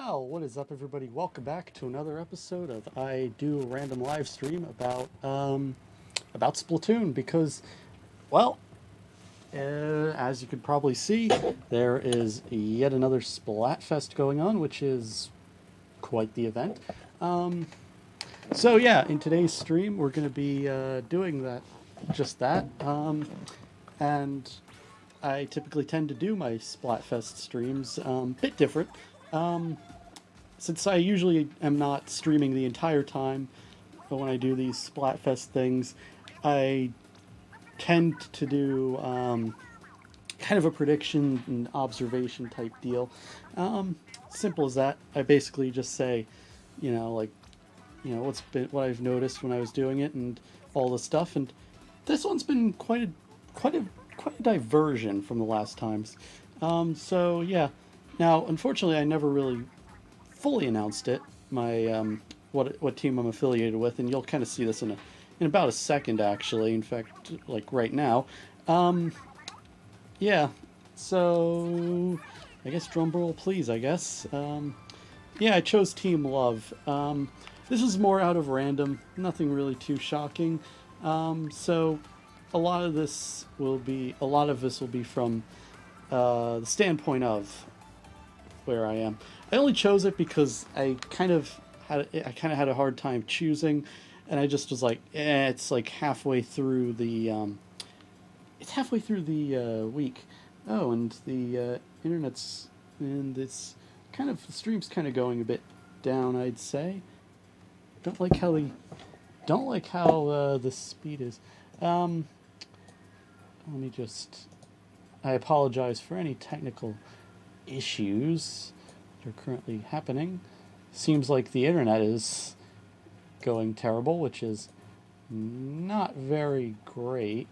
Well, what is up, everybody? Welcome back to another episode of I Do a Random Live Stream about Splatoon. Because, well, as you could probably see, there is yet another Splatfest going on, which is quite the event. So yeah, in today's stream, we're going to be doing just that. And I typically tend to do my Splatfest streams bit different. Since I usually am not streaming the entire time, but when I do these Splatfest things, I tend to do kind of a prediction and observation type deal. Simple as that. I basically just say, what I've noticed when I was doing it and all the stuff. And this one's been quite a diversion from the last times. So yeah. Now, unfortunately, I never really fully announced it. My what team I'm affiliated with, and you'll kind of see this in about a second, actually. In fact, like right now. Yeah. So I guess drum roll, please. I guess. Yeah, I chose Team Love. This is more out of random. Nothing really too shocking. So a lot of this will be from the standpoint of where I am. I only chose it because I kind of had a hard time choosing, and I just was like, it's like halfway through the week. Oh, and the internet's and this the stream's kind of going a bit down, I'd say. Don't like how the speed is. Let me just. I apologize for any technical issues that are currently happening. Seems like the internet is going terrible, which is not very great.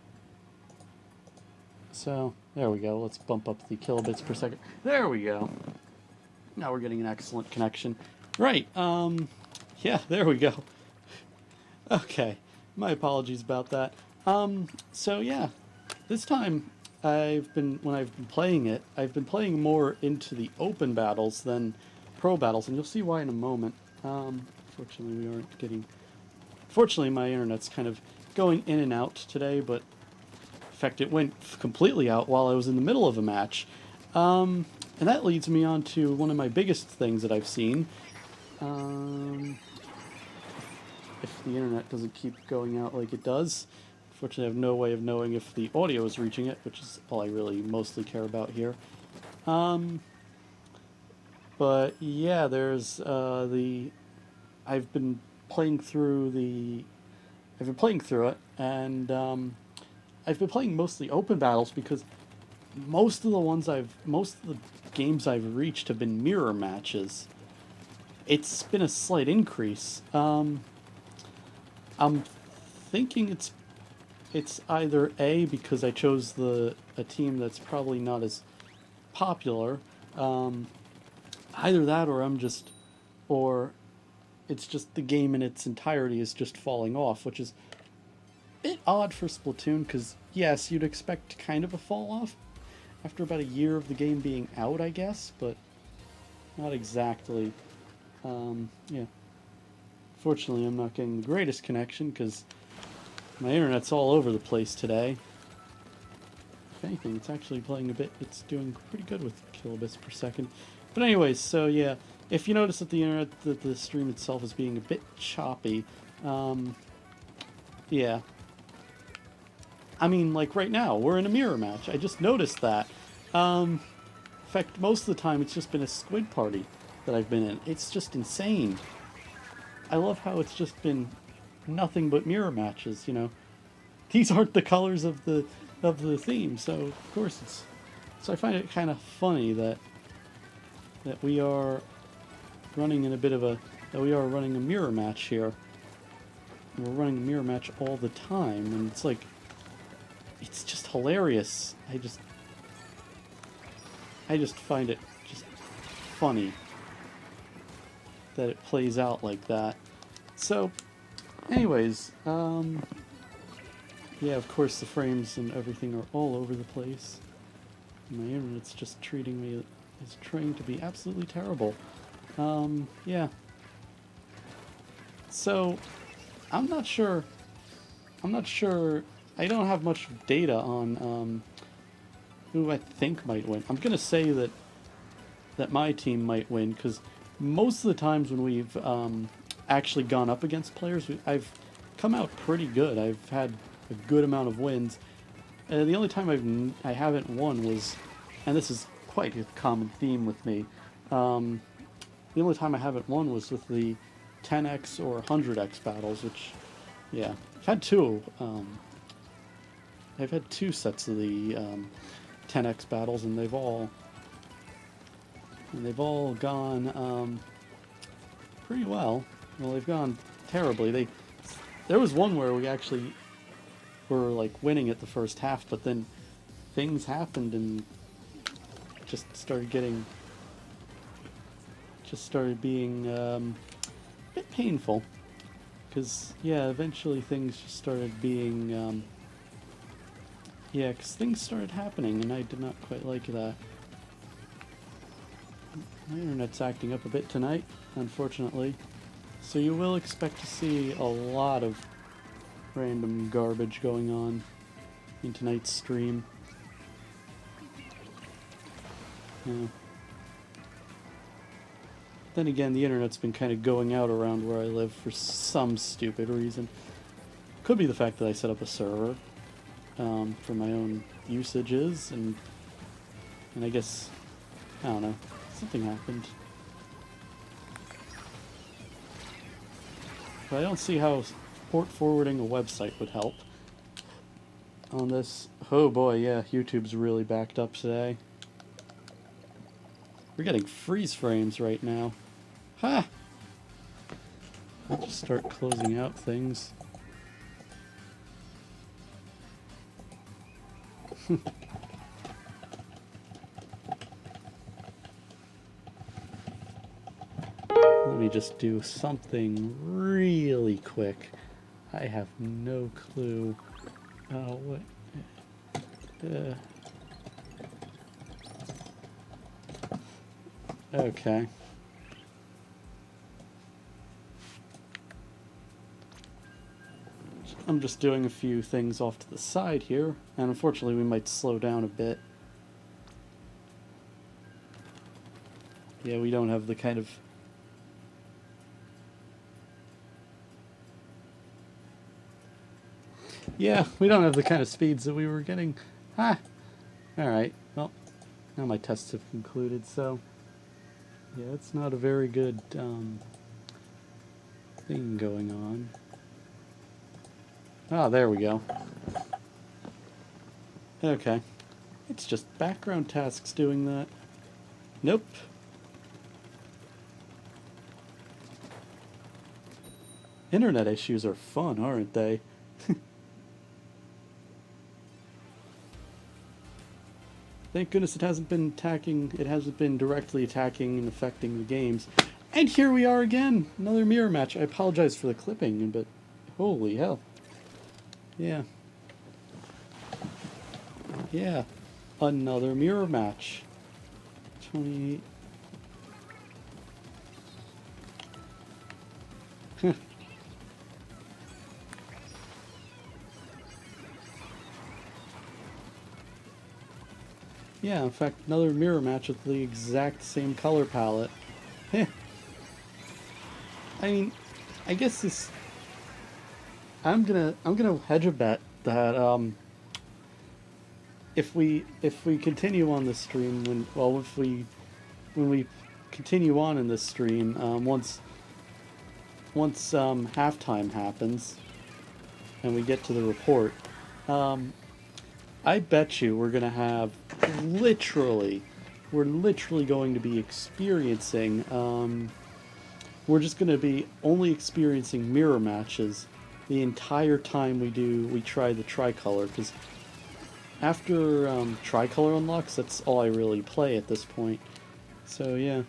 So, there we go. Let's bump up the kilobits per second. There we go. Now we're getting an excellent connection. Right, yeah, there we go. Okay, my apologies about that. So yeah, this time I've been playing it, I've been playing more into the open battles than pro battles, and you'll see why in a moment. Fortunately, Fortunately, my internet's kind of going in and out today, but in fact, it went completely out while I was in the middle of a match. And that leads me on to one of my biggest things that I've seen. If the internet doesn't keep going out like it does. Unfortunately, I have no way of knowing if the audio is reaching it, which is all I really mostly care about here. But yeah, there's I've been playing through it, and I've been playing mostly open battles because most of the games I've reached have been mirror matches. It's been a slight increase. I'm thinking it's either A, because I chose a team that's probably not as popular. Either that, or it's just the game in its entirety is just falling off, which is a bit odd for Splatoon, because yes, you'd expect kind of a fall off after about a year of the game being out, I guess, but not exactly. Yeah. Fortunately, I'm not getting the greatest connection because my internet's all over the place today. If anything, it's actually playing a bit. It's doing pretty good with kilobits per second. But anyways, so yeah, if you notice that the stream itself is being a bit choppy, yeah. I mean, like right now, we're in a mirror match. I just noticed that. In fact, most of the time, it's just been a squid party that I've been in. It's just insane. I love how it's just been nothing but mirror matches, These aren't the colors of the theme, so of course it's... So I find it kind of funny that we are running running a mirror match here. And we're running a mirror match all the time, and it's like... It's just hilarious. I just find it just funny that it plays out like that. So, anyways, yeah, of course the frames and everything are all over the place. My internet's just treating me as trying to be absolutely terrible. Yeah. So, I'm not sure. I'm not sure. I don't have much data on who I think might win. I'm gonna say that my team might win because most of the times when we've actually gone up against players, I've come out pretty good. I've had a good amount of wins. The only time I haven't won was, and this is quite a common theme with me. The only time I haven't won was with the 10x or 100x battles, which, yeah, I've had two. I've had two sets of the 10x battles, and they've all gone pretty well. Well, they've gone terribly. There was one where we actually were like winning it the first half, but then things happened and just started being a bit painful. Because, yeah, eventually things just started being, yeah, because things started happening, and I did not quite like that. My internet's acting up a bit tonight, unfortunately. So you will expect to see a lot of random garbage going on in tonight's stream. Yeah. Then again, the internet's been kind of going out around where I live for some stupid reason. Could be the fact that I set up a server for my own usages, and I guess, I don't know, something happened. But I don't see how port forwarding a website would help on this. Oh boy, yeah, YouTube's really backed up today. We're getting freeze frames right now. Ha! I'll just start closing out things. Let me just do something really quick. I have no clue. What? Okay. I'm just doing a few things off to the side here, and unfortunately we might slow down a bit. Yeah, we don't have the kind of... Yeah, we don't have the kind of speeds that we were getting. Ah! Alright, well, now my tests have concluded, so... Yeah, it's not a very good thing going on. Ah, there we go. Okay. It's just background tasks doing that. Nope. Internet issues are fun, aren't they? Thank goodness it hasn't been directly attacking and affecting the games. And here we are again! Another mirror match. I apologize for the clipping, but holy hell. Yeah. Yeah. Another mirror match. 28. Yeah, in fact, another mirror match with the exact same color palette. Heh. I mean, I guess this... I'm gonna hedge a bet that if we continue on this stream when we continue on in this stream once halftime happens and we get to the report, I bet you we're literally going to be experiencing we're just going to be only experiencing mirror matches the entire time we try the tricolor, because after tricolor unlocks, that's all I really play at this point. So yeah.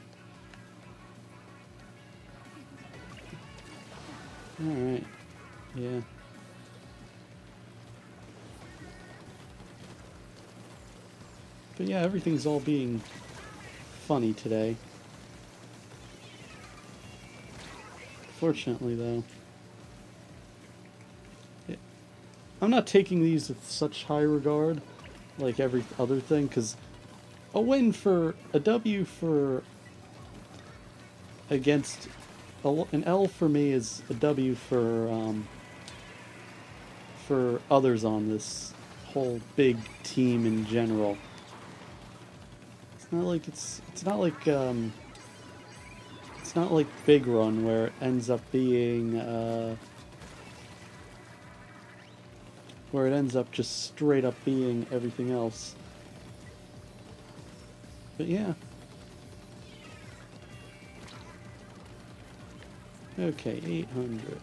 Alright. Yeah. But yeah, everything's all being funny today. Unfortunately, though, I'm not taking these with such high regard, like every other thing, because a W for against an L for me is a W for others on this whole big team in general. It's not like Big Run where it ends up being where it ends up just straight up being everything else. But yeah. Okay, 800.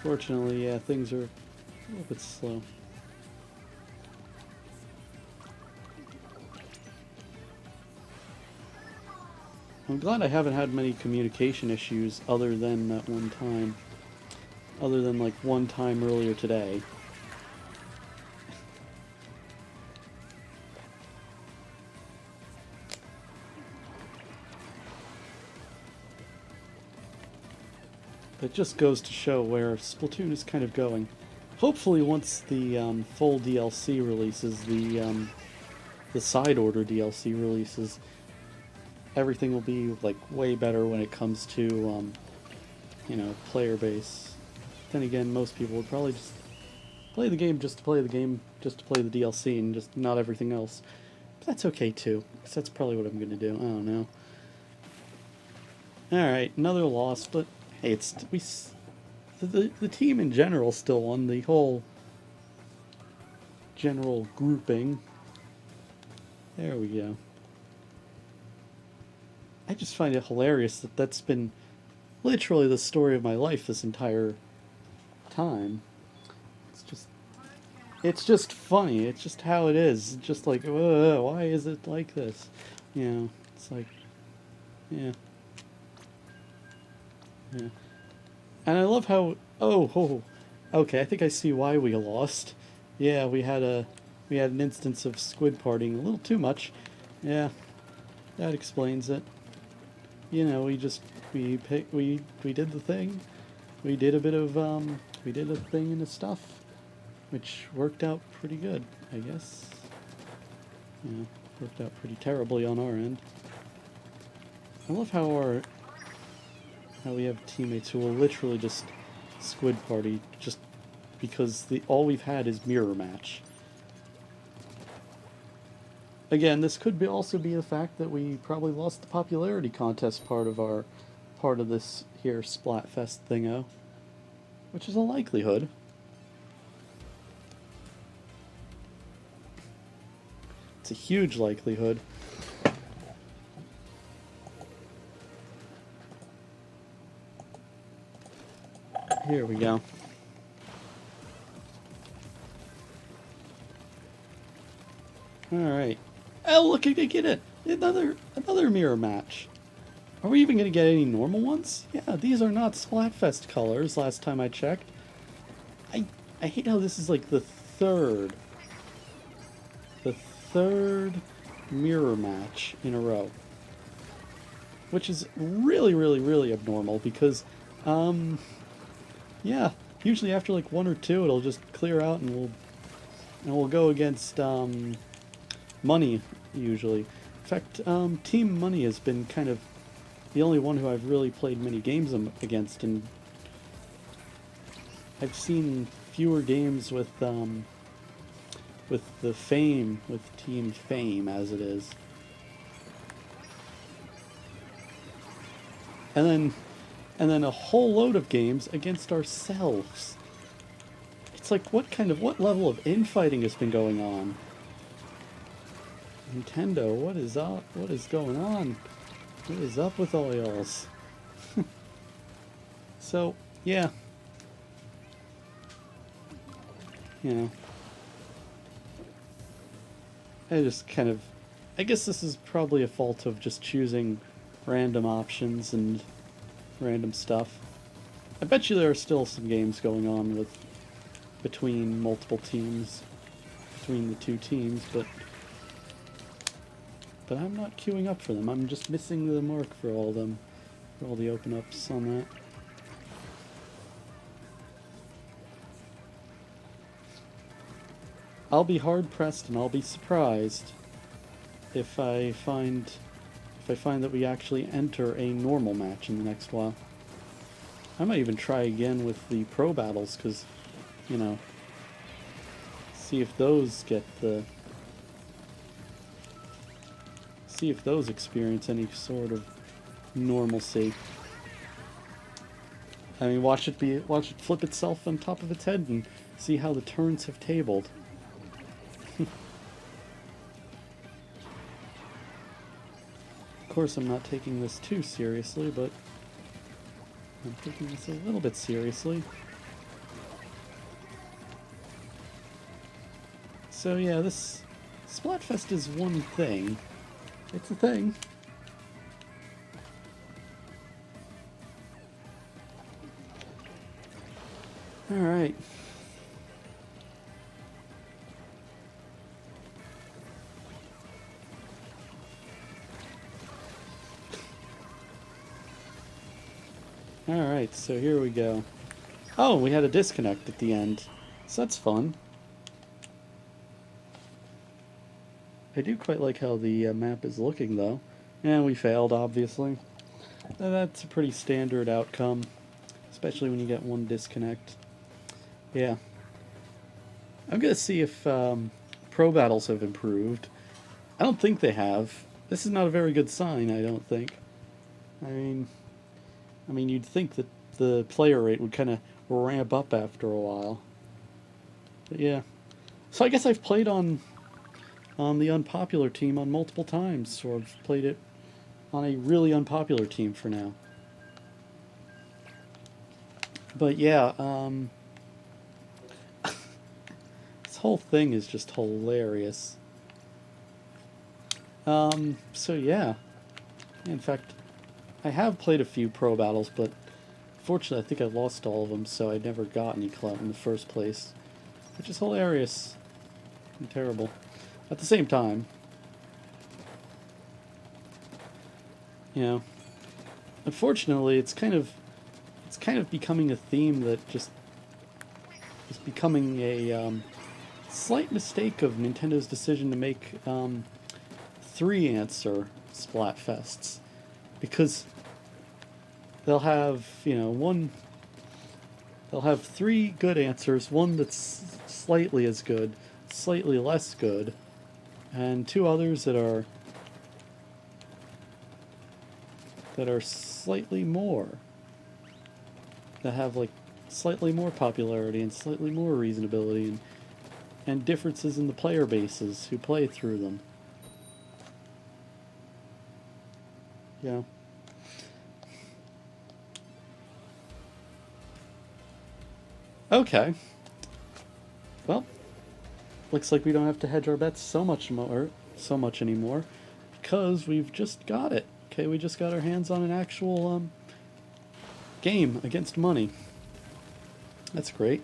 Fortunately, yeah, things are a little bit slow. I'm glad I haven't had many communication issues other than that one time. Other than like one time earlier today. It just goes to show where Splatoon is kind of going. Hopefully once the full DLC releases, the side order DLC releases, everything will be like way better when it comes to you know, player base. Then again, most people would probably just play the game just to play the game, just to play the DLC, and just not everything else. But that's okay too, because that's probably what I'm gonna do. I don't know. All right, another loss, but hey, the team in general still won the whole general grouping. There we go. I just find it hilarious that that's been literally the story of my life this entire time. It's just funny. It's just how it is. It's just like, why is it like this? You know, it's like, yeah. Yeah. And I love how, okay, I think I see why we lost. Yeah, we had an instance of squid partying a little too much. Yeah, that explains it. You know, we did the thing. We did a bit of, we did a thing and stuff, which worked out pretty good, I guess. Yeah, worked out pretty terribly on our end. I love how we have teammates who will literally just squid party just because all we've had is mirror match. Again, this could also be the fact that we probably lost the popularity contest part of this here Splatfest thingo, which is a likelihood. It's a huge likelihood. Here we go. Alright. Oh, look, I get it! Another mirror match. Are we even going to get any normal ones? Yeah, these are not Splatfest colors, last time I checked. I hate how this is like the third mirror match in a row. Which is really, really, really abnormal because, yeah, usually after like one or two it'll just clear out and we'll go against Money usually. In fact, Team Money has been kind of the only one who I've really played many games against, and I've seen fewer games with Team Fame as it is. And then a whole load of games against ourselves. It's like, what level of infighting has been going on? Nintendo, what is up? What is going on? What is up with all y'alls? So, yeah. You know. I guess this is probably a fault of just choosing random options and random stuff. I bet you there are still some games going on between multiple teams, between the two teams, but I'm not queuing up for them. I'm just missing the mark for all of them. for all the open ups on that. I'll be hard pressed and I'll be surprised if I find that we actually enter a normal match in the next while. I might even try again with the pro battles, because, you know, see if those experience any sort of normalcy. I mean, watch it flip itself on top of its head and see how the turns have tabled. Of course, I'm not taking this too seriously, but I'm taking this a little bit seriously. So yeah, this Splatfest is one thing. It's a thing. Alright. Alright, so here we go. Oh, we had a disconnect at the end. So that's fun. I do quite like how the map is looking, though. And we failed, obviously. That's a pretty standard outcome, especially when you get one disconnect. Yeah. I'm gonna see if pro battles have improved. I don't think they have. This is not a very good sign, I don't think. I mean, you'd think that the player rate would kind of ramp up after a while. But yeah. So I guess I've played on the unpopular team on multiple times, or I've played it on a really unpopular team for now. But yeah, this whole thing is just hilarious. So yeah. In fact, I have played a few pro battles, but fortunately I think I lost all of them, so I never got any clout in the first place. Which is hilarious and terrible at the same time. You know, unfortunately, it's kind of becoming a theme that just is becoming a slight mistake of Nintendo's decision to make 3-answer Splatfests, because they'll have, you know, they'll have 3 good answers, one that's slightly as good, slightly less good, and 2 others that are slightly more, that have like slightly more popularity and slightly more reasonability, and differences in the player bases who play through them. Yeah. Okay. Well, looks like we don't have to hedge our bets so much anymore, because we've just got it. Okay, we just got our hands on an actual game against money. That's great.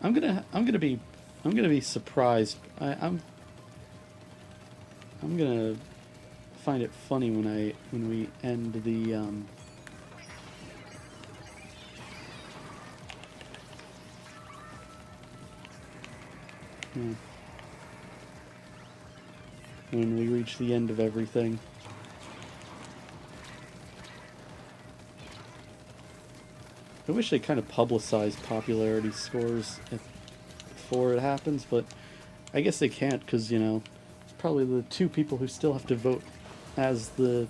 I'm gonna be surprised. I'm gonna find it funny when we end the when we reach the end of everything. I wish they kind of publicized popularity scores before it happens, but I guess they can't, because, you know, it's probably the 2 people who still have to vote as the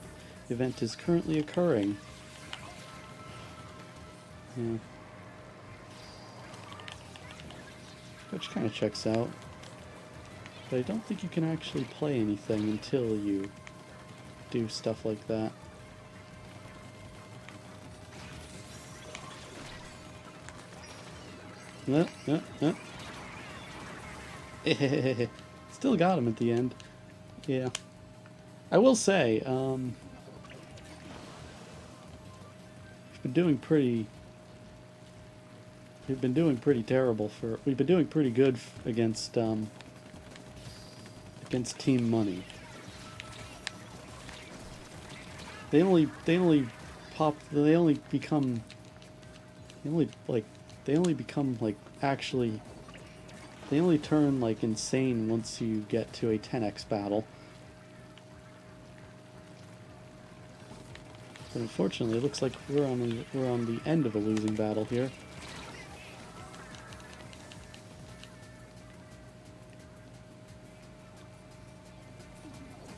event is currently occurring. Yeah. Which kind of checks out. But I don't think you can actually play anything until you do stuff like that. Still got him at the end. Yeah. I will say, we've been doing pretty terrible for... We've been doing pretty good against Team Money. they only pop they only become they only like they only become like actually they only turn like insane once you get to a 10x battle. But unfortunately, it looks like we're on the end of a losing battle here.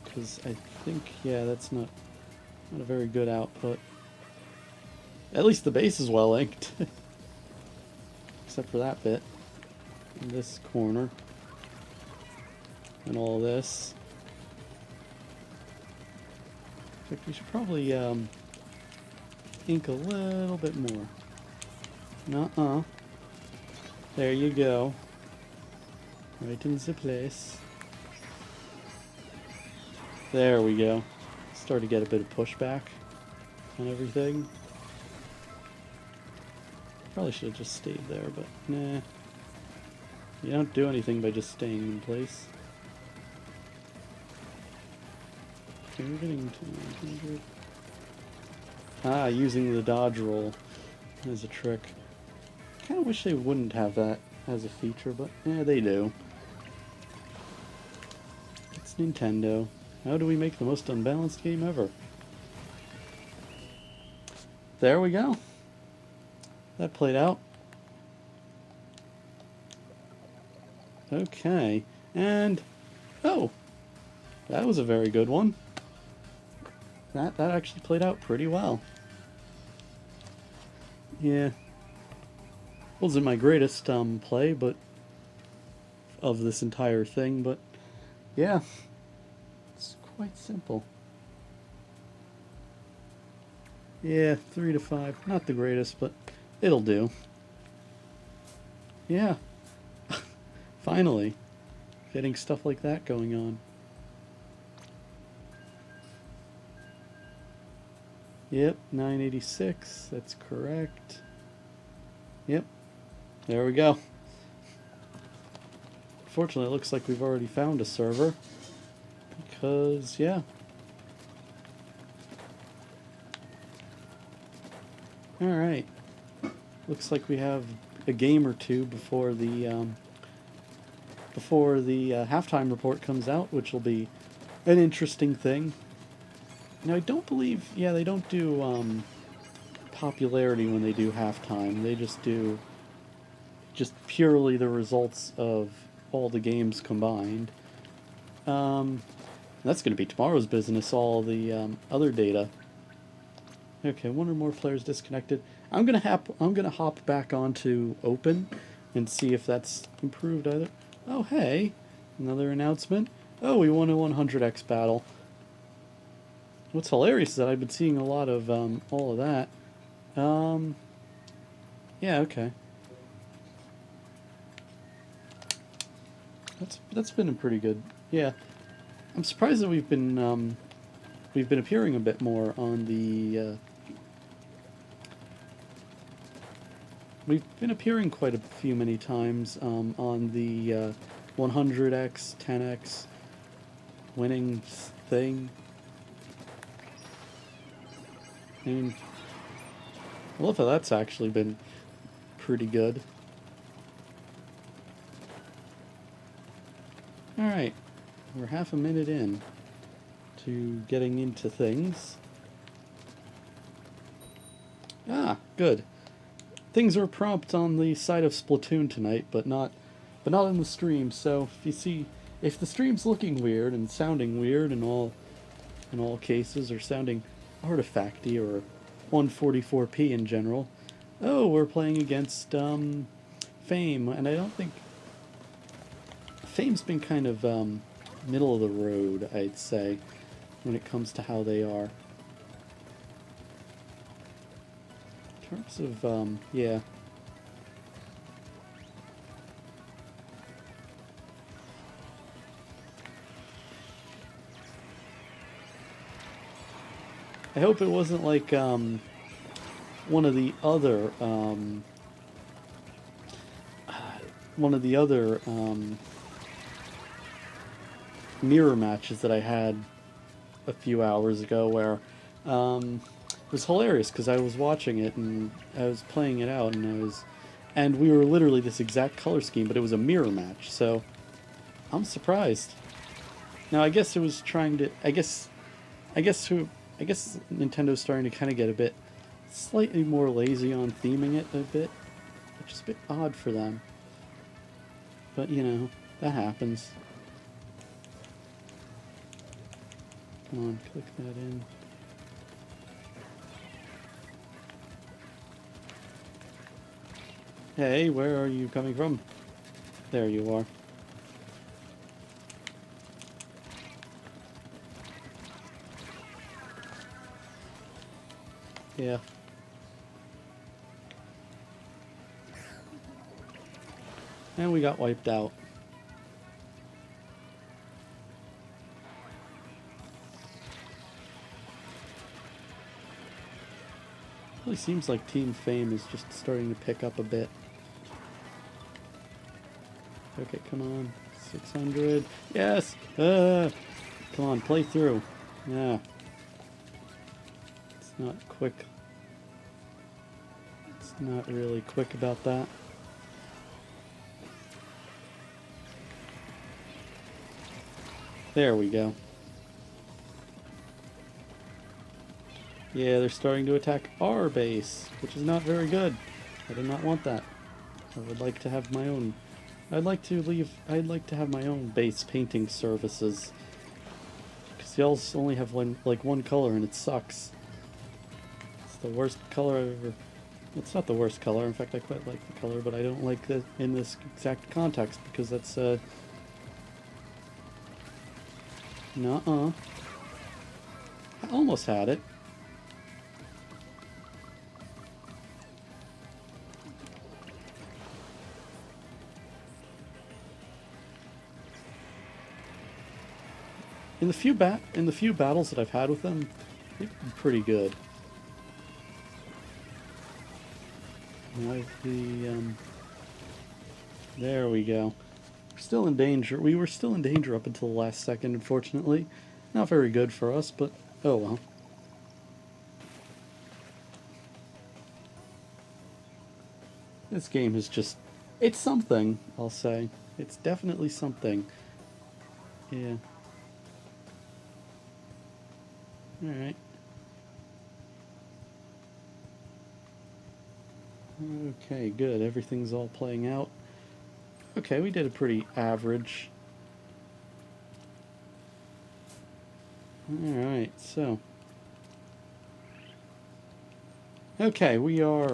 Because I think, yeah, that's not a very good output. At least the base is well linked. Except for that bit. In this corner. And all this. In fact, we should probably ink a little bit more. Nuh-uh. There you go. Right in the place. There we go. Start to get a bit of pushback on everything. Probably should have just stayed there, but nah. You don't do anything by just staying in place. Okay, we're getting to 100. Ah, using the dodge roll as a trick. Kinda wish they wouldn't have that as a feature, but yeah, they do. It's Nintendo. How do we make the most unbalanced game ever? There we go. That played out. Okay. And... oh! That was a very good one. That actually played out pretty well. Yeah. Wasn't my greatest play, but... of this entire thing, but... yeah. It's quite simple. Yeah, 3 to 5. Not the greatest, but it'll do. Yeah. Finally. Getting stuff like that going on. Yep, 986. That's correct. Yep. There we go. Fortunately, it looks like we've already found a server. Because, yeah. Alright. Looks like we have a game or two before the halftime report comes out, which will be an interesting thing. Now, I don't believe, yeah, they don't do popularity when they do halftime. They just do just purely the results of all the games combined. That's going to be tomorrow's business, all the other data. Okay, one or more players disconnected. I'm gonna hop back onto Open and see if that's improved either. Oh, hey, another announcement. Oh, we won a 100x battle. What's hilarious is that I've been seeing a lot of all of that. Yeah, okay. That's been a pretty good. Yeah, I'm surprised that we've been appearing a bit more on the. We've been appearing quite a few many times on the 100x, 10x winning thing. I mean, I love how that's actually been pretty good. Alright, we're half a minute in to getting into things. Ah, good. Things are prompt on the side of Splatoon tonight, but not in the stream. So if the stream's looking weird and sounding weird in all cases, or sounding artifacty or 144p in general, oh, we're playing against Fame, and I don't think Fame's been kind of middle of the road, I'd say, when it comes to how they are. In terms of, yeah. I hope it wasn't like one of the other mirror matches that I had a few hours ago, where It was hilarious because I was watching it and I was playing it out, and we were literally this exact color scheme, but it was a mirror match. So I'm surprised. Now I guess it was trying to. I guess Nintendo's starting to kind of get a bit slightly more lazy on theming it a bit, which is a bit odd for them. But you know, that happens. Come on, click that in. Hey, where are you coming from? There you are. Yeah. And we got wiped out. Really seems like Team Fame is just starting to pick up a bit. Okay, come on. 600. Yes! Come on, play through. Yeah. It's not quick. It's not really quick about that. There we go. Yeah, they're starting to attack our base, which is not very good. I do not want that. I would like to have my own. I'd like to have my own base painting services. Because y'all only have one color and it sucks. It's the worst color I've ever. It's not the worst color. In fact, I quite like the color, but I don't like it in this exact context because that's nuh-uh. I almost had it. In the few battles that I've had with them, they've been pretty good. There we go. We're still in danger. We were still in danger up until the last second, unfortunately. Not very good for us, but oh well. This game is just... It's something, I'll say. It's definitely something. Yeah. Alright. Okay, good. Everything's all playing out. Okay, we did a pretty average. Alright, so. Okay, we are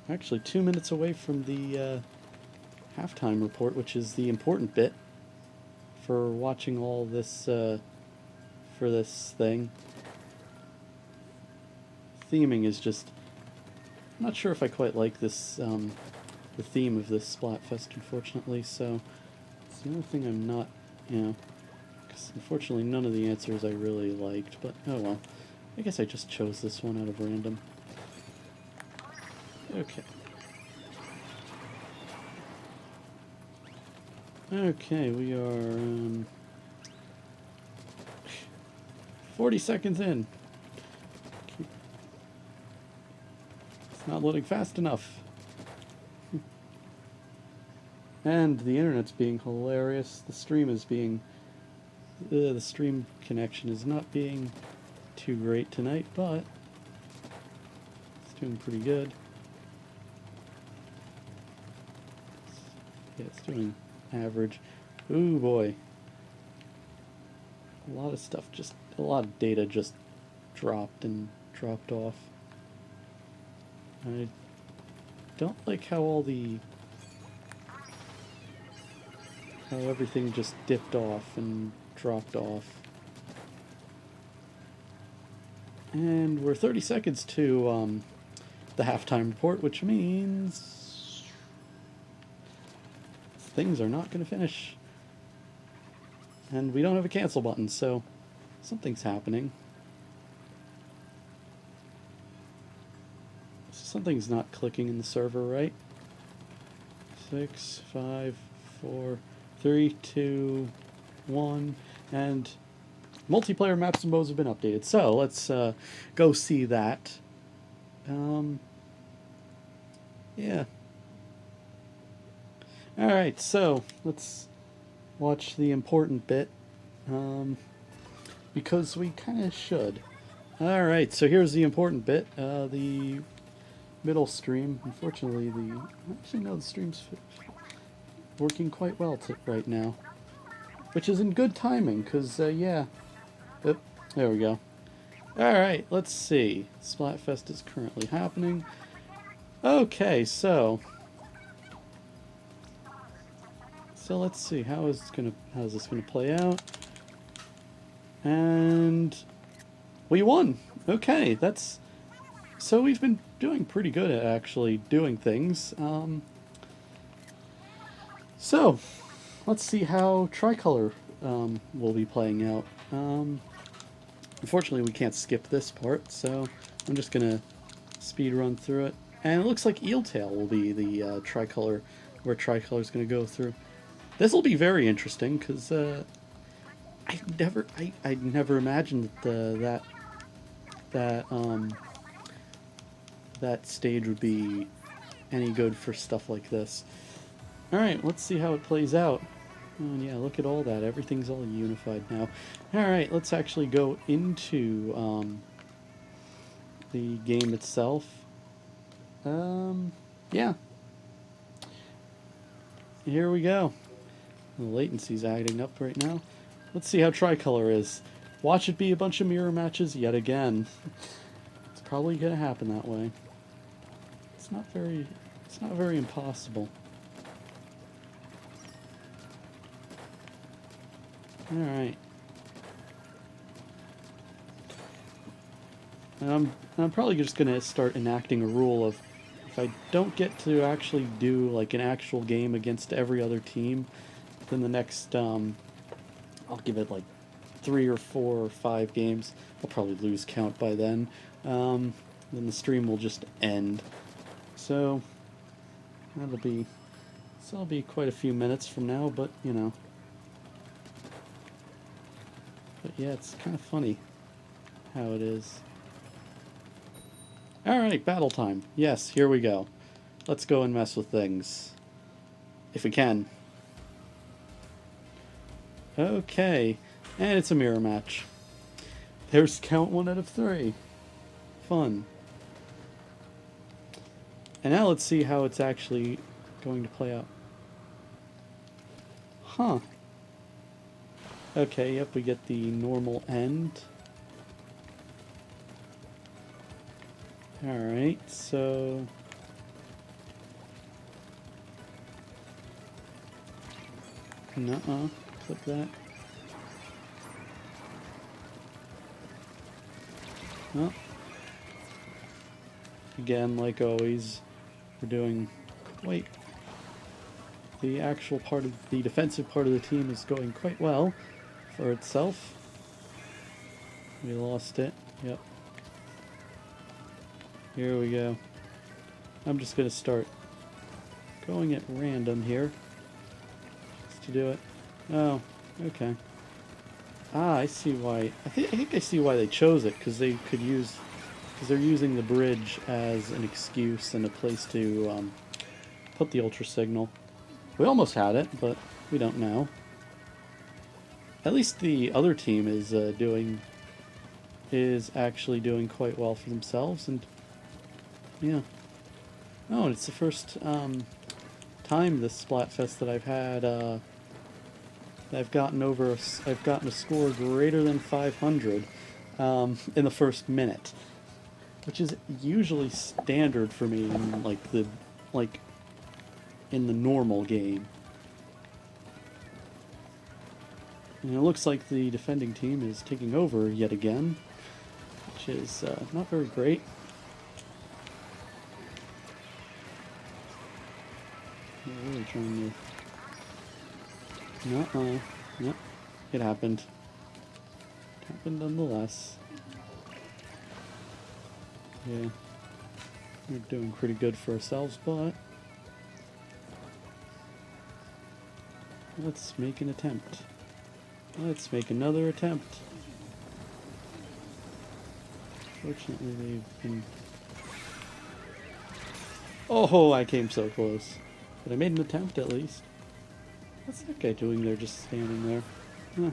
actually 2 minutes away from the halftime report, which is the important bit for watching all this, for this thing. Theming is just... I'm not sure if I quite like this, the theme of this Splatfest, unfortunately, so it's the only thing I'm not, you know, because unfortunately none of the answers I really liked, but oh well. I guess I just chose this one out of random. Okay. Okay, we are 40 seconds in. It's not loading fast enough. And the internet's being hilarious. The stream is being... the stream connection is not being too great tonight, but it's doing pretty good. Yeah, it's doing average. Ooh boy. A lot of stuff just... a lot of data just dropped off. I don't like how how everything just dipped off and dropped off. And we're 30 seconds to the halftime report, which means things are not going to finish. And we don't have a cancel button, so something's happening. Something's not clicking in the server, right? 6, 5, 4, 3, 2, 1, and multiplayer maps and modes have been updated. So let's go see that. Yeah. All right, so let's watch the important bit, because we kind of should. All right, so here's the important bit. The middle stream. Unfortunately, actually no, the stream's working quite well right now, which is in good timing, because yeah. Oop, there we go. All right, let's see. Splatfest is currently happening. Okay, so let's see how's this gonna play out. And we won. Okay, so we've been doing pretty good at actually doing things. So let's see how Tricolor will be playing out. Unfortunately, we can't skip this part, so I'm just gonna speed run through it. And it looks like Eeltail will be the Tricolor, where Tricolor's gonna go through. This will be very interesting because I never imagined that that stage would be any good for stuff like this. All right, let's see how it plays out. Oh, yeah, look at all that. Everything's all unified now. All right, let's actually go into the game itself. Yeah. Here we go. The latency's adding up right now. Let's see how Tricolor is. Watch it be a bunch of mirror matches yet again. It's probably going to happen that way. It's not very impossible. All right. I'm probably just going to start enacting a rule of if I don't get to actually do like an actual game against every other team, then the next I'll give it like 3 or 4 or 5 games. I'll probably lose count by then. Then the stream will just end. So that'll be quite a few minutes from now, but you know. But yeah, it's kind of funny how it is. Alright, battle time. Yes, here we go. Let's go and mess with things. If we can. Okay, and it's a mirror match. There's count 1 out of 3. Fun. And now let's see how it's actually going to play out. Huh. Okay, yep, we get the normal end. Alright, so... Nuh-uh. Click that. Well, again, like always, we're doing quite... The actual part of the defensive part of the team is going quite well for itself. We lost it. Yep. Here we go. I'm just going to start going at random here. Just to do it. Oh, okay. Ah, I see why. I think I see why they chose it, because they're using the bridge as an excuse and a place to put the ultra signal. We almost had it, but we don't know. At least the other team is actually doing quite well for themselves, and yeah. Oh, and it's the first time this Splatfest that I've had. I've gotten a score greater than 500 in the first minute, which is usually standard for me in in the normal game. And it looks like the defending team is taking over yet again, which is not very great. They're really trying to... No, yep, it happened. It happened nonetheless. Yeah, we're doing pretty good for ourselves, but let's make an attempt. Let's make another attempt. Fortunately, they've been... Oh, I came so close. But I made an attempt, at least. What's that guy doing there, just standing there? Huh.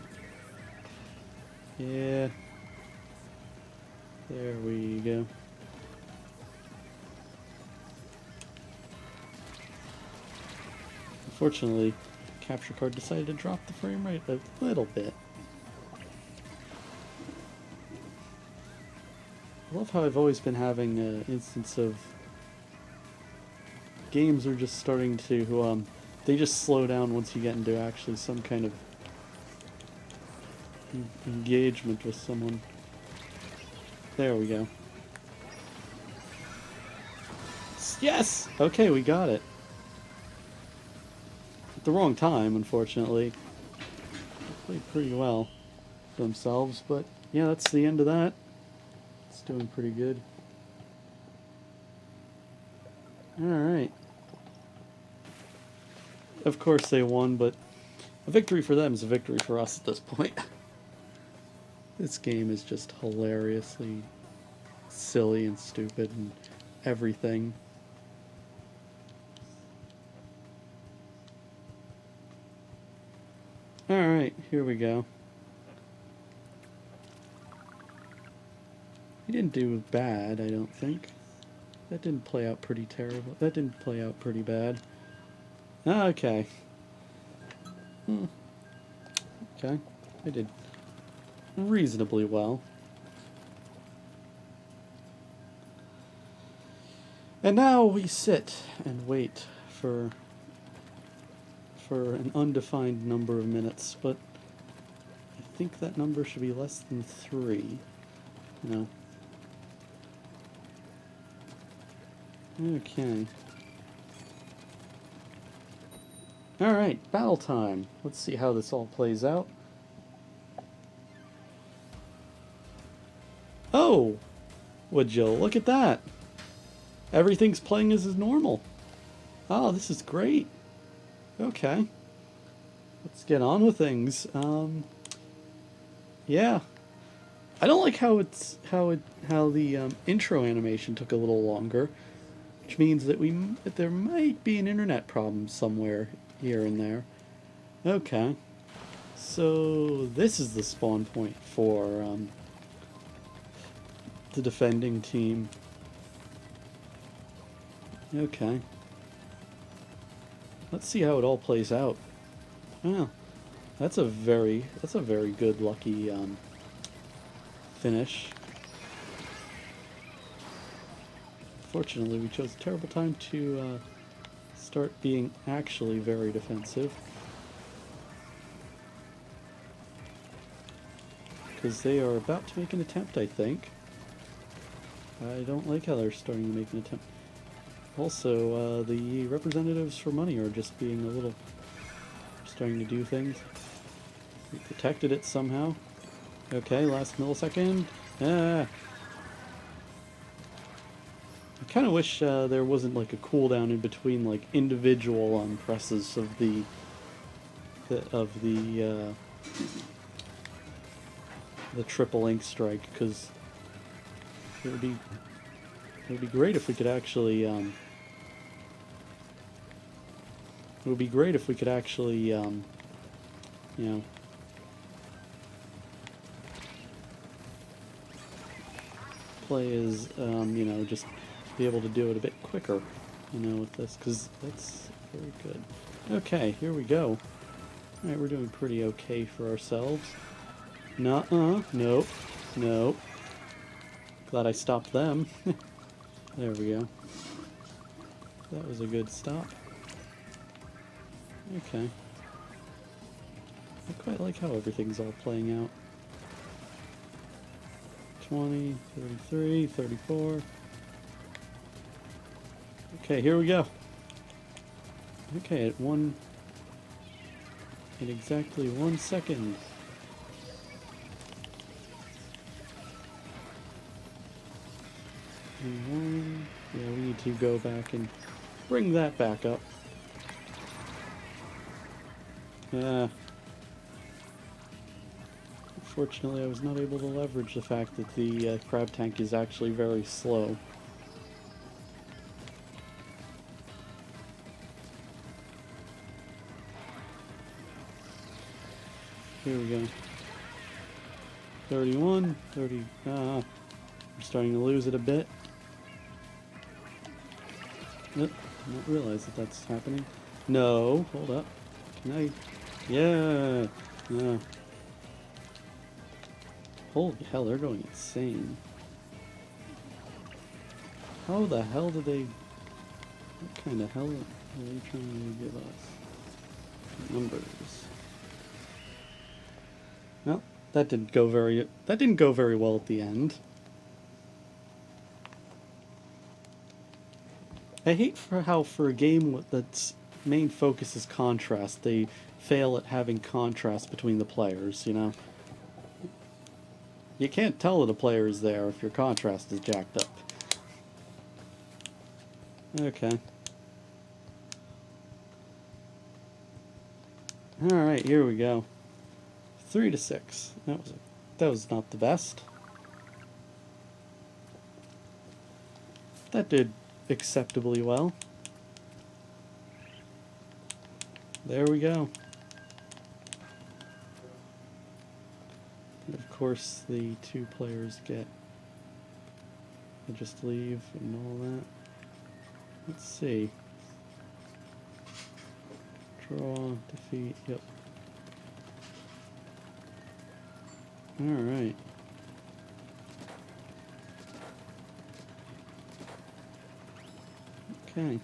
Yeah. There we go. Unfortunately, the capture card decided to drop the frame rate a little bit. I love how I've always been having an instance of games are just starting to, they just slow down once you get into actually some kind of engagement with someone. There we go. Yes! Okay, we got it. At the wrong time, unfortunately. They played pretty well for themselves, but yeah, that's the end of that. It's doing pretty good. Alright. Of course they won, but a victory for them is a victory for us at this point. This game is just hilariously silly and stupid and everything. Alright, here we go. He didn't do bad, I don't think. That didn't play out pretty terrible. That didn't play out pretty bad. Okay. Okay, I did reasonably well. And now we sit and wait for an undefined number of minutes, but I think that number should be less than 3. No. Okay. Alright, battle time. Let's see how this all plays out. Oh! Would you look at that? Everything's playing as is normal. Oh, this is great. Okay. Let's get on with things. Yeah. I don't like how the intro animation took a little longer, which means that there might be an internet problem somewhere here and there. Okay. So this is the spawn point for the defending team. Okay. Let's see how it all plays out. Well, that's a very good lucky finish. Fortunately, we chose a terrible time to start being actually very defensive. Because they are about to make an attempt, I think. I don't like how they're starting to make an attempt. Also, the representatives for money are just being a little... starting to do things. We protected it somehow. Okay, last millisecond. Ah! I kind of wish there wasn't like a cooldown in between like individual presses of the triple ink strike, because it would be great if we could actually you know, play as you know, just be able to do it a bit quicker, you know, with this, because that's very good. Okay, here we go. Alright, we're doing pretty okay for ourselves. Nuh-uh, nope, nope. Glad I stopped them. There we go. That was a good stop. Okay. I quite like how everything's all playing out. 20, 33, 34. Okay, here we go. Okay, in exactly 1 second. Yeah, we need to go back and bring that back up. Unfortunately, I was not able to leverage the fact that the crab tank is actually very slow. Here we go. 31, 30, we're starting to lose it a bit. Nope, did not realize that that's happening. No, hold up. Can I? Yeah! No. Holy hell, they're going insane. How the hell did they... What kind of hell are they trying to give us? Numbers. Well, that didn't go very well at the end. I hate how for a game that's main focus is contrast, they fail at having contrast between the players, you know? You can't tell that a player is there if your contrast is jacked up. Okay. Alright, here we go. 3-6. That was not the best. That did acceptably well. There we go. And of course the two players get to just leave and all that. Let's see. Draw, defeat, yep. Alright. Okay.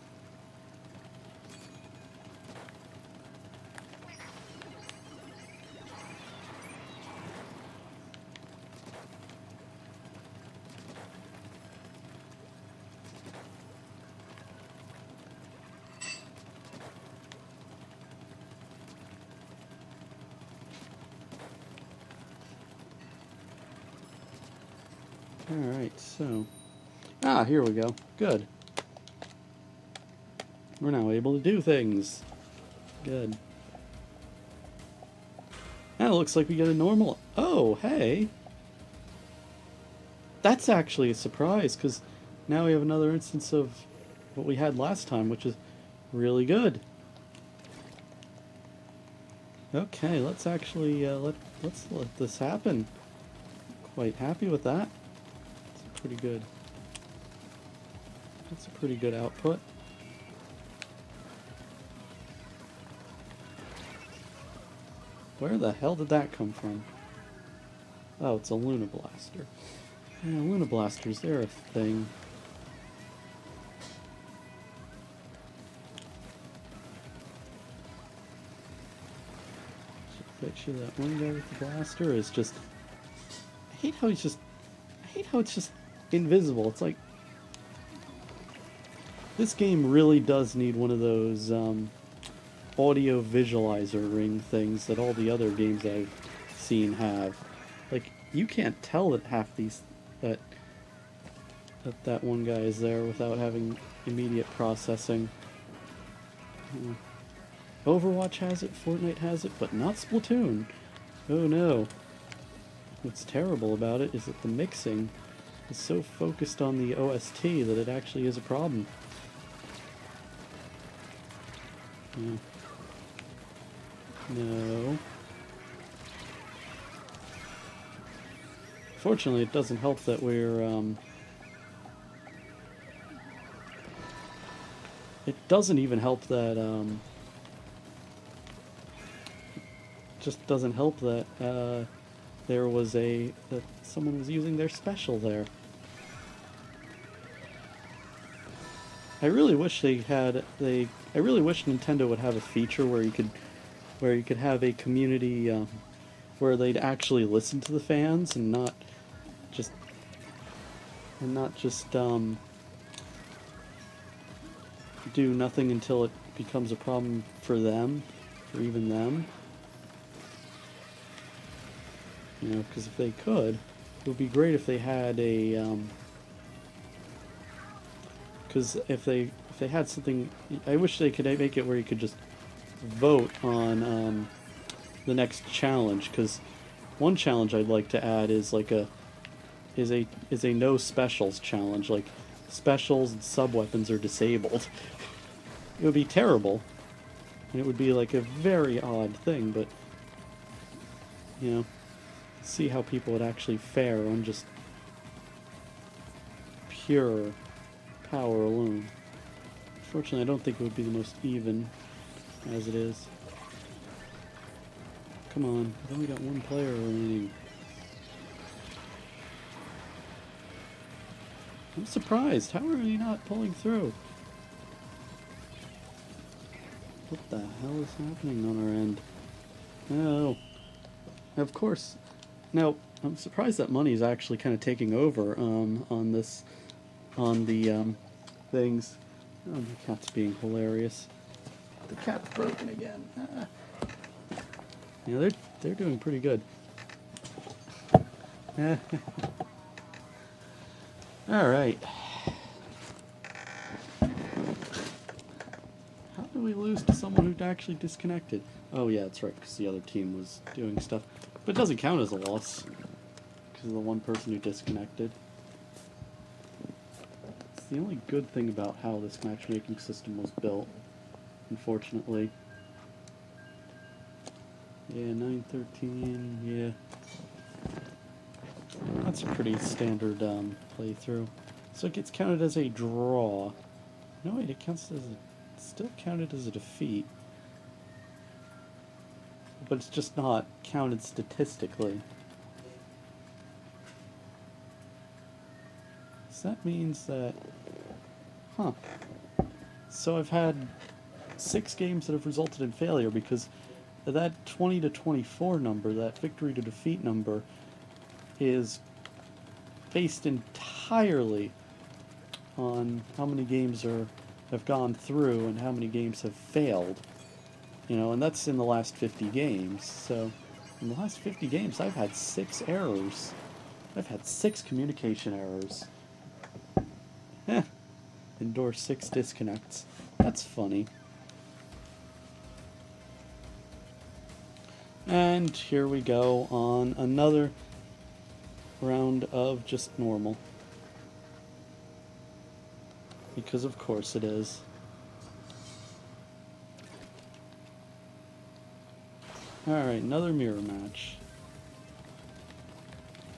Alright, so... here we go. Good. We're now able to do things. Good. Now it looks like we get a normal... Oh, hey! That's actually a surprise, because now we have another instance of what we had last time, which is really good. Okay, let's actually, let's let this happen. Quite happy with that. It's pretty good. That's a pretty good output. Where the hell did that come from? Oh, it's a Luna Blaster. Yeah, Luna Blasters, they're a thing. Picture that one guy with the blaster is just... I hate how it's just invisible. It's like... This game really does need one of those, audio visualizer ring things that all the other games I've seen have. Like, you can't tell that half these... that one guy is there without having immediate processing. Overwatch has it, Fortnite has it, but not Splatoon. Oh no. What's terrible about it is that the mixing is so focused on the OST that it actually is a problem. Yeah. No. Fortunately, it doesn't help that we're, it doesn't even help that, just doesn't help that, there was that someone was using their special there. I really wish I really wish Nintendo would have a feature where you could have a community, where they'd actually listen to the fans and not just do nothing until it becomes a problem for them, for even them. You know, because if they could, it would be great if they had a, because if they had something, I wish they could make it where you could just vote on, the next challenge, because one challenge I'd like to add is like a no specials challenge. Like specials and sub weapons are disabled. It would be terrible, and it would be like a very odd thing. But you know, see how people would actually fare on just pure power alone. Unfortunately, I don't think it would be the most even as it is. Come on, I've only got one player remaining. I'm surprised. How are you not pulling through? What the hell is happening on our end? Oh. Of course. Now, I'm surprised that money is actually kind of taking over on this, on the things. Oh, the cat's being hilarious. The cat's broken again. Ah. Yeah, they're doing pretty good. All right. How did we lose to someone who actually disconnected? Oh yeah, that's right, because the other team was doing stuff. But it doesn't count as a loss, because of the one person who disconnected. It's the only good thing about how this matchmaking system was built, unfortunately. Yeah, 9-13, yeah. That's a pretty standard playthrough. So it gets counted as a draw. No, wait, it counts as still counted as a defeat. But it's just not counted statistically. So that means that... Huh. So I've had 6 games that have resulted in failure because that 20 to 24 number, that victory to defeat number, is based entirely on how many games have gone through and how many games have failed. You know, and that's in the last 50 games. So in the last 50 games, I've had 6 errors. I've had 6 communication errors. Endure 6 disconnects. That's funny. And here we go on another round of just normal. Because of course it is. Alright, another mirror match.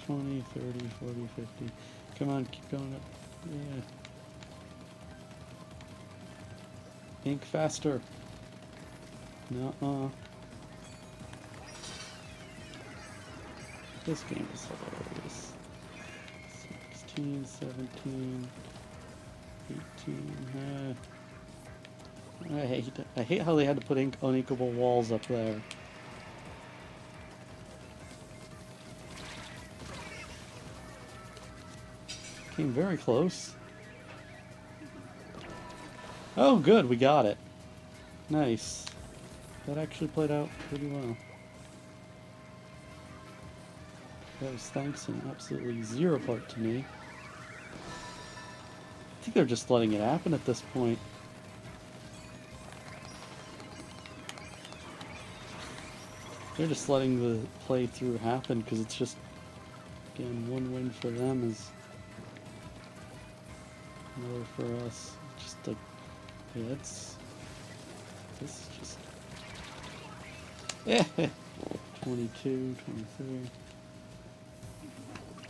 20, 30, 40, 50. Come on, keep going up. Yeah. Ink faster. Nuh-uh. This game is hilarious. 16, 17, 18. I hate how they had to put uninkable walls up there. Came very close. Oh, good, we got it. Nice. That actually played out pretty well. That was thanks in absolutely 0 part to me. I think they're just letting it happen at this point. They're just letting the playthrough happen because it's just, again, 1 win for them is another for us. Just like, yeah, this is just, yeah, 22, 23.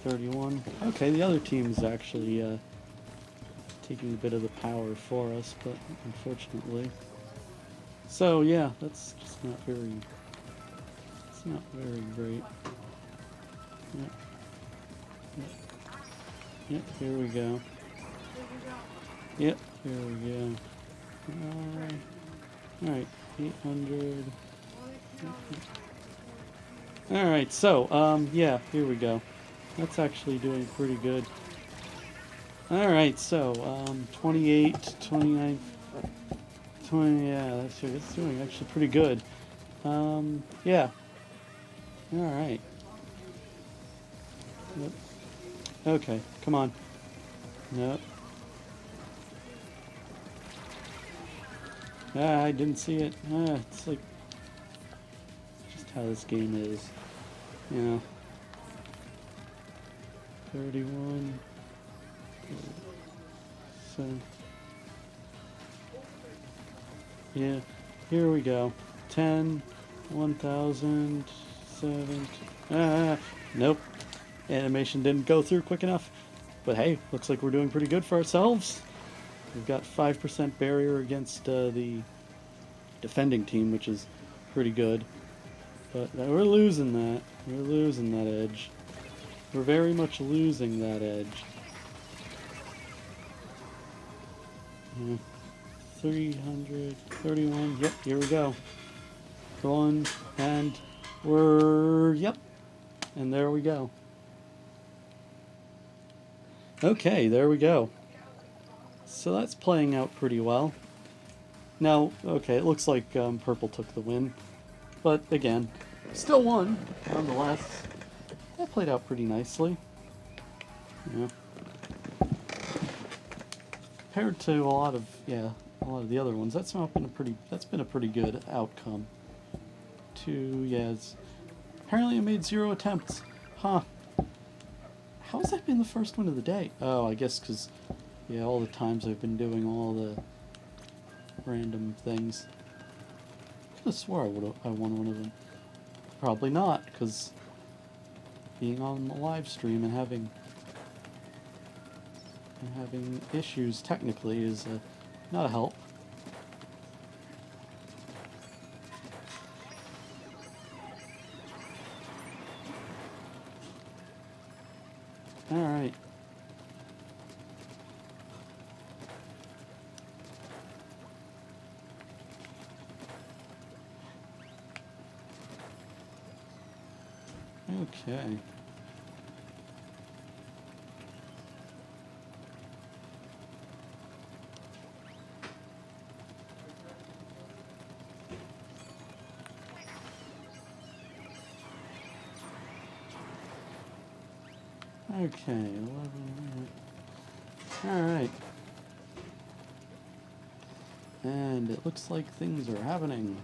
31. Okay, the other team's actually taking a bit of the power for us, but unfortunately. So yeah, that's just not very. It's not very great. Yep, here we go. Yep, here we go. Alright, 800. Alright, so, yeah, here we go. That's actually doing pretty good. Alright, so, 28, 29, 20, yeah, that's doing actually pretty good. Yeah. Alright. Yep. Okay, come on. Nope. Ah, I didn't see it. Ah, it's like, just how this game is. you know, 31. So, yeah, here we go. 10, 1,000, 7. Nope. Animation didn't go through quick enough. But hey, looks like we're doing pretty good for ourselves. We've got 5% barrier against the defending team, which is pretty good. But we're losing that. We're losing that edge. We're very much losing that edge. 331. Yep, here we go. Going, and we're... Yep. And there we go. Okay, there we go. So that's playing out pretty well. Now, okay, it looks like purple took the win. But again, still won, nonetheless. That played out pretty nicely. Yeah. Compared to a lot of the other ones, that's been a pretty good outcome. Apparently I made 0 attempts. Huh. How has that been the first one of the day? Oh, I guess because, yeah, all the times I've been doing all the random things. I could have swore I won one of them. Probably not, because being on the live stream and having issues technically is not a help. Alright. Okay. Okay, 11. Alright. And it looks like things are happening.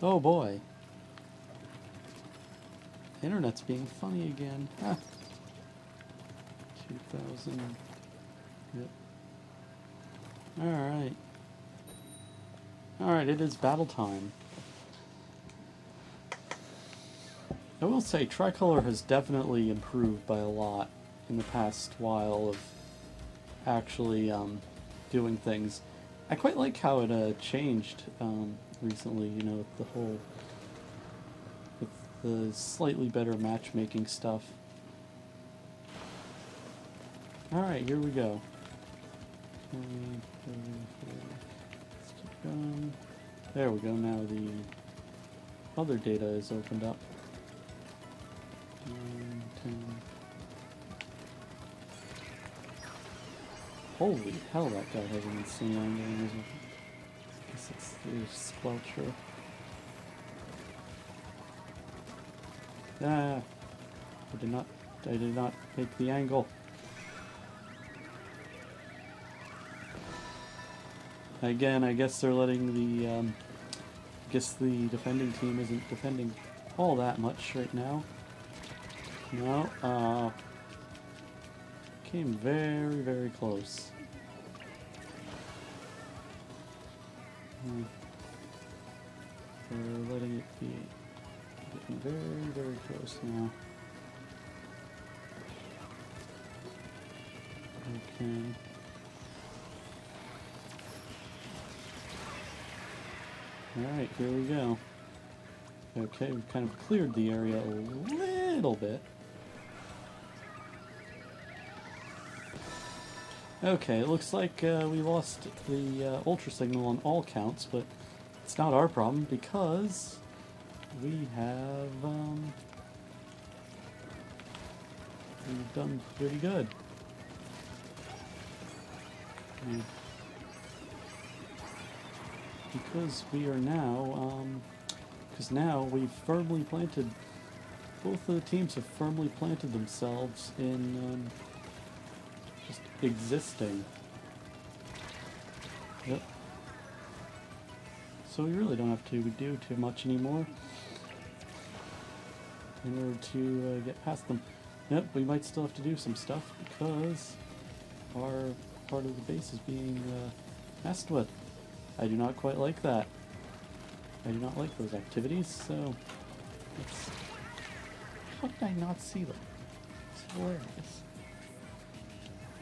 Oh boy. Internet's being funny again. Ah. 2,000. Yep. Alright. Alright, it is battle time. I will say, Tricolor has definitely improved by a lot in the past while of actually doing things. I quite like how it changed recently, you know, with the slightly better matchmaking stuff. Alright, here we go. There we go, now the other data is opened up. 9, 10. Holy hell, that guy has an insane angle. I guess it's the squelcher. Ah, I did not make the angle. Again, I guess they're letting the, I guess the defending team isn't defending all that much right now. No, came very, very close. They're letting it be getting very, very close now. Okay. Alright, here we go. Okay, we've kind of cleared the area a little bit. Okay, it looks like we lost the ultra signal on all counts, but it's not our problem because we have we've done pretty good. Because we are now, because now we've firmly planted, both of the teams have firmly planted themselves in just existing. Yep. So we really don't have to do too much anymore. in order to get past them. Yep, we might still have to do some stuff because our part of the base is being messed with. I do not quite like that. I do not like those activities, so it's... How did I not see them? It's hilarious.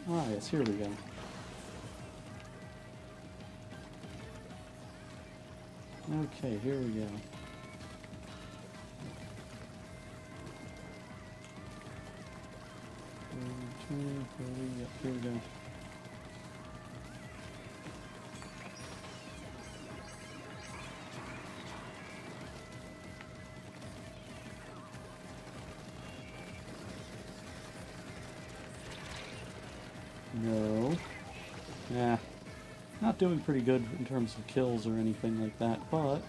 Ah, yes, here we go. Okay, here we go. Here we go. No. Yeah. Not doing pretty good in terms of kills or anything like that, but at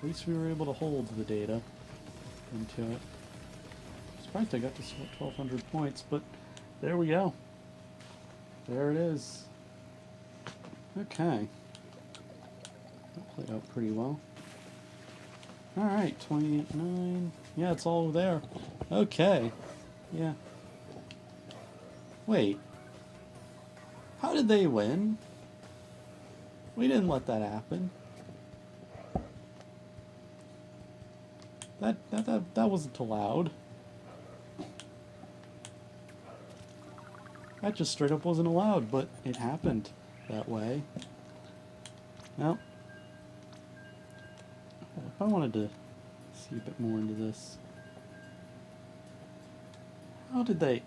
least we were able to hold the data into it. Surprised I got to 1,200 points, but there we go. There it is. Okay. That played out pretty well. Alright, 28.9. Yeah, it's all there. Okay. Yeah. Wait. How did they win? We didn't let that happen. That wasn't allowed. That just straight up wasn't allowed, but it happened that way. Well, if I wanted to see a bit more into this. How did they...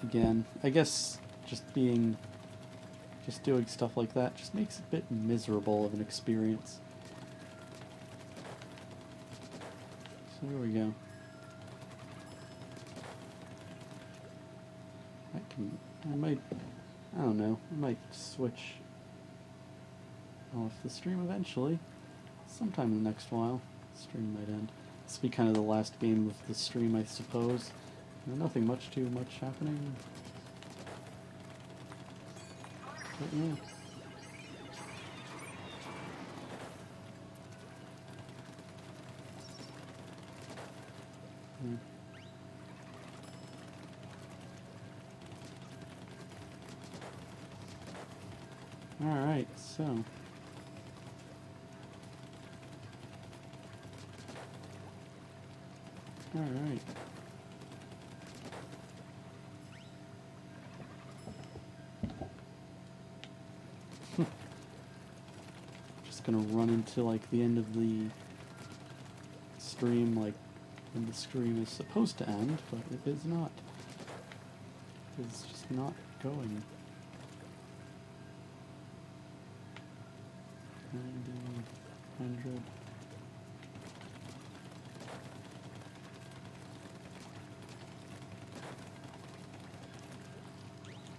Again, I guess just doing stuff like that just makes it a bit miserable of an experience. So here we go. I don't know, I might switch off the stream eventually. Sometime in the next while. The stream might end. This will be kind of the last game of the stream, I suppose. Nothing too much happening. But yeah. Alright, so... Alright. Just gonna run into like the end of the stream, like when the stream is supposed to end, but it is not. It's just not going. 90, 100.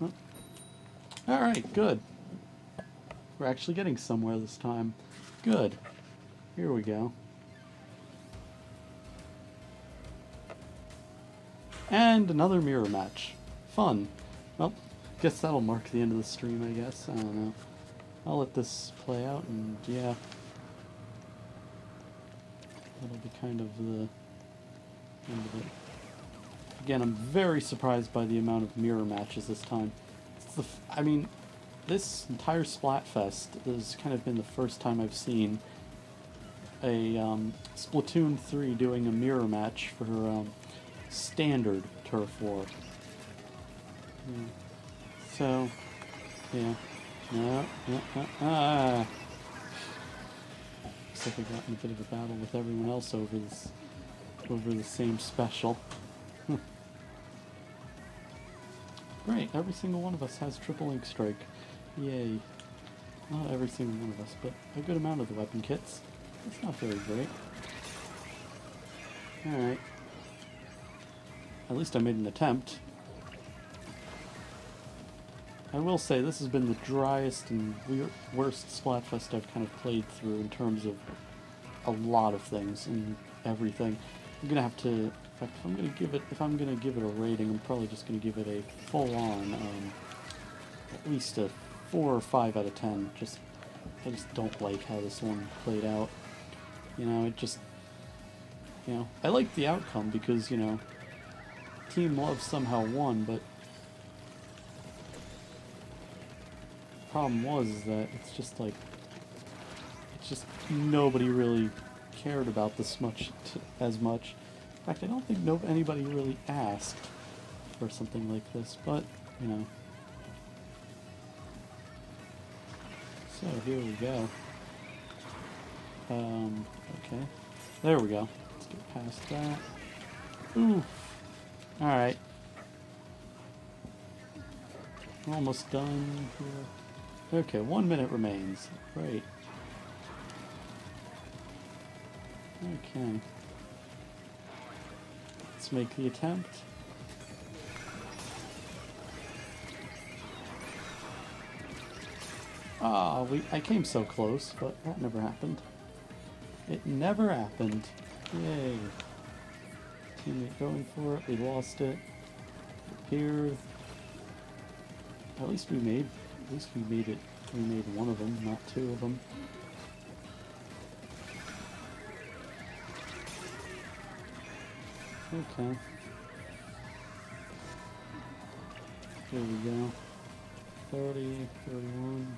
Oh. Alright, good. We're actually getting somewhere this time. Good. Here we go. And another mirror match. Fun. Well, guess that'll mark the end of the stream, I guess. I don't know. I'll let this play out, and yeah. That'll be kind of the end of it. Again, I'm very surprised by the amount of mirror matches this time. I mean, this entire Splatfest has kind of been the first time I've seen a Splatoon 3 doing a mirror match for standard Turf War. Yeah. So, yeah. No. Looks like I got in a bit of a battle with everyone else over the same special. Great, every single one of us has triple ink strike. Yay. Not every single one of us, but a good amount of the weapon kits. That's not very great. Alright. At least I made an attempt. I will say this has been the driest and worst Splatfest I've kind of played through in terms of a lot of things and everything. I'm gonna have to, in fact, if I'm gonna give it a rating, I'm probably just gonna give it a full-on, at least a 4 or 5 out of 10. Just I just don't like how this one played out. You know, it just, you know, I like the outcome because, you know, Team Love somehow won, but the problem was that it's just like, it's just nobody really cared about this as much. In fact, I don't think anybody really asked for something like this, but, you know. So here we go. Okay. There we go. Let's get past that. Ooh. Alright. Almost done here. Okay, 1 minute remains. Great. Okay. Let's make the attempt. Ah, I came so close, but that never happened. It never happened. Yay. Teammate going for it. We lost it. Appeared. At least we made it. We made one of them, not two of them. Okay. Here we go. 30, 31.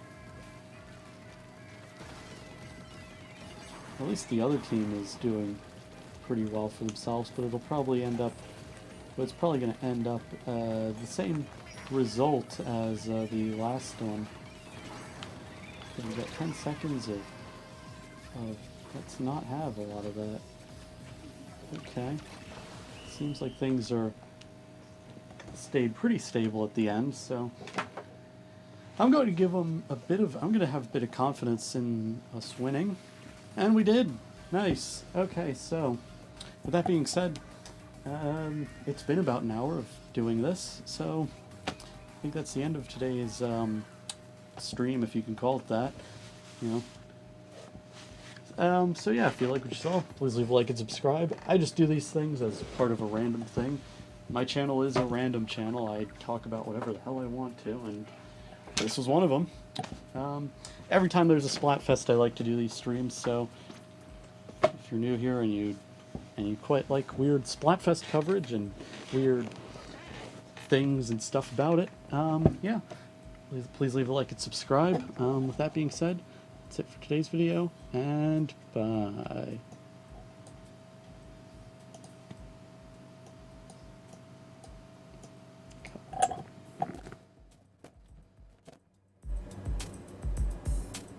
At least the other team is doing pretty well for themselves, but it'll probably end up, well, it's probably going to end up the same result as the last one. We got 10 seconds of, let's not have a lot of that. Okay. Seems like things are stayed pretty stable at the end, so I'm going to give them I'm going to have a bit of confidence in us winning. And we did. Nice. Okay, so with that being said, it's been about an hour of doing this, so I think that's the end of today's stream, if you can call it that. You know. So yeah, if you like what you saw, please leave a like and subscribe. I just do these things as part of a random thing. My channel is a random channel. I talk about whatever the hell I want to, and this was one of them. Every time there's a Splatfest, I like to do these streams, so if you're new here and you quite like weird Splatfest coverage and weird things and stuff about it, yeah, please leave a like and subscribe. With that being said, that's it for today's video, and bye.